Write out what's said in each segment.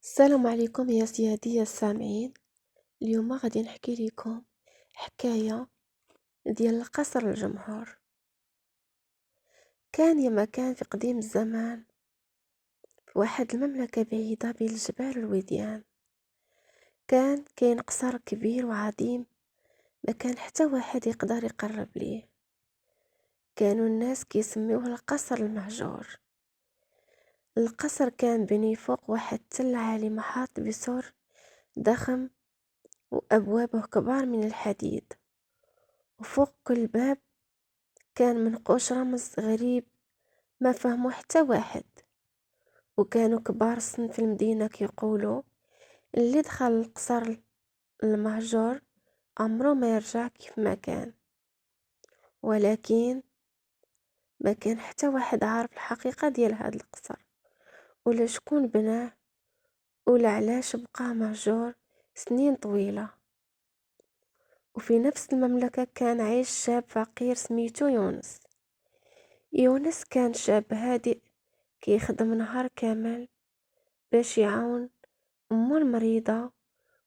السلام عليكم يا سيادي السامعين. اليوم غادي نحكي لكم حكاية ديال القصر الجمهور. كان يا مكان في قديم الزمان، في واحد المملكة بعيدة بين الجبال والوديان، كان كاين قصر كبير وعظيم، ما كان حتى واحد يقدر يقرب ليه. كانوا الناس كيسميوه القصر المهجور. القصر كان بني فوق واحد التل عالي محاط بسور ضخم وأبوابه كبار من الحديد، وفوق كل باب كان منقوش رمز غريب ما فهمو حتى واحد. وكانوا كبار السن في المدينة كيقولوا اللي دخل القصر المهجور عمرو ما يرجع كيف ما كان. ولكن ما كان حتى واحد عارف الحقيقة ديال هاد القصر، ولا شكون بناه، ولا علاش بقى مهجور سنين طويلة. وفي نفس المملكة كان عايش شاب فقير سميتو يونس. يونس كان شاب هادئ كيخدم نهار كامل باش يعاون أمه المريضة،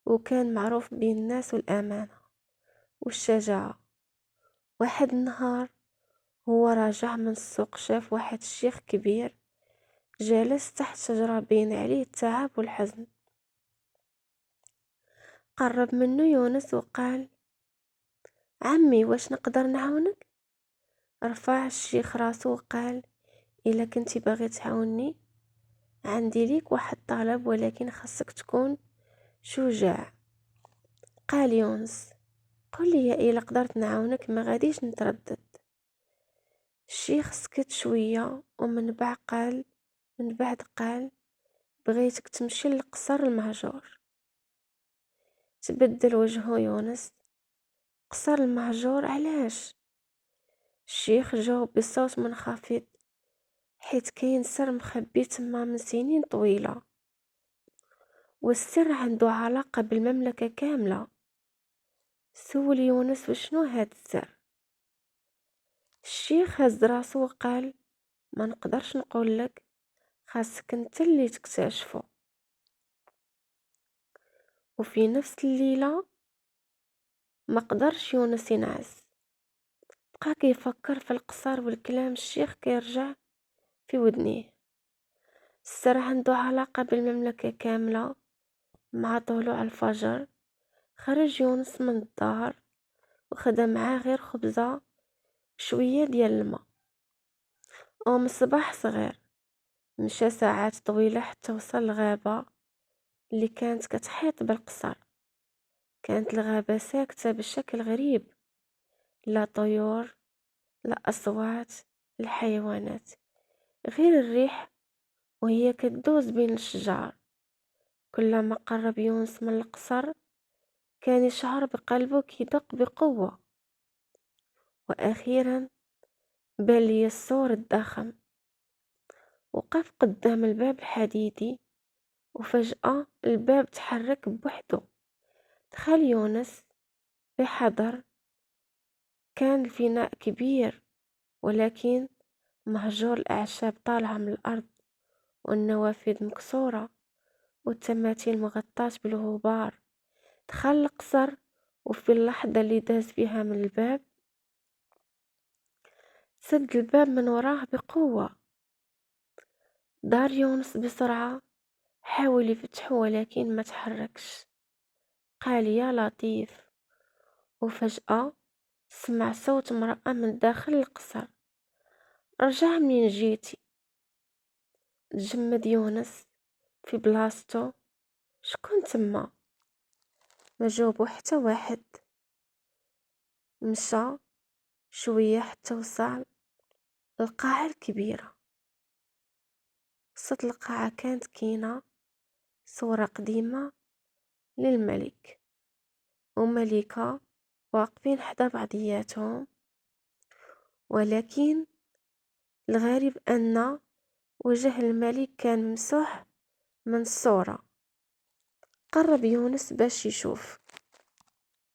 وكان معروف بين الناس والأمانة والشجاعة. واحد النهار هو راجع من السوق شاف واحد الشيخ كبير جالس تحت شجرة باين عليه التعب والحزن. قرب منه يونس وقال: عمي، واش نقدر نعاونك؟ رفع الشيخ راسو وقال: إلا كنتي باغي تعاوني عندي ليك واحد طلب، ولكن خاصك تكون شجاع. قال يونس: قل لي إلا قدرت نعاونك ما غاديش نتردد. الشيخ سكت شوية ومن بعد قال: بغيتك تمشي للقصر المهجور. تبدل وجهه يونس: قصر المهجور علاش؟ الشيخ جاوب بصوت منخفض: حيت كاين سر مخبي تما من سنين طويلة، والسر عنده علاقة بالمملكة كاملة. سول يونس: وشنو هاد السر؟ الشيخ هز راسو وقال: ما نقدرش نقول لك، خاصك انت اللي تكتشفه. وفي نفس الليلة ما قدرش يونس ينعس، بقى كيفكر في القصر والكلام الشيخ كيرجع في ودنيه. السر عنده علاقة بالمملكة كاملة. مع طلوع الفجر خرج يونس من الدار وخدا معاه غير خبزة شوية ديال الماء ومصباح صغير. مشى ساعات طويلة حتى وصل الغابة اللي كانت كتحيط بالقصر. كانت الغابة ساكتة بشكل غريب، لا طيور لا أصوات الحيوانات، غير الريح وهي كدوز بين الشجار. كلما قرب يونس من القصر كان يشعر بقلبه كيدق بقوة. وأخيرا بان ليه السور الضخم. وقف قدام الباب الحديدي، وفجأة الباب تحرك بوحده. دخل يونس بحذر. كان الفناء كبير، ولكن مهجور، الأعشاب طالعة من الأرض والنوافذ مكسورة والتماثيل مغطاة بالغبار. دخل القصر، وفي اللحظة اللي داز فيها من الباب سد الباب من وراه بقوة. دار يونس بسرعة، حاول يفتحه ولكن ما تحركش. قال: يا لطيف. وفجأة سمع صوت امرأة من داخل القصر: رجع منين جيتي؟ تجمد يونس في بلاصتو. شكون تما؟ ما جاوبو حتى واحد. مشى شوية حتى وصل القاعة الكبيرة. وسط القاعة كانت كاينة صورة قديمة للملك وملكة واقفين حدا بعضياتهم. ولكن الغريب أن وجه الملك كان ممسوح من الصورة. قرب يونس باش يشوف،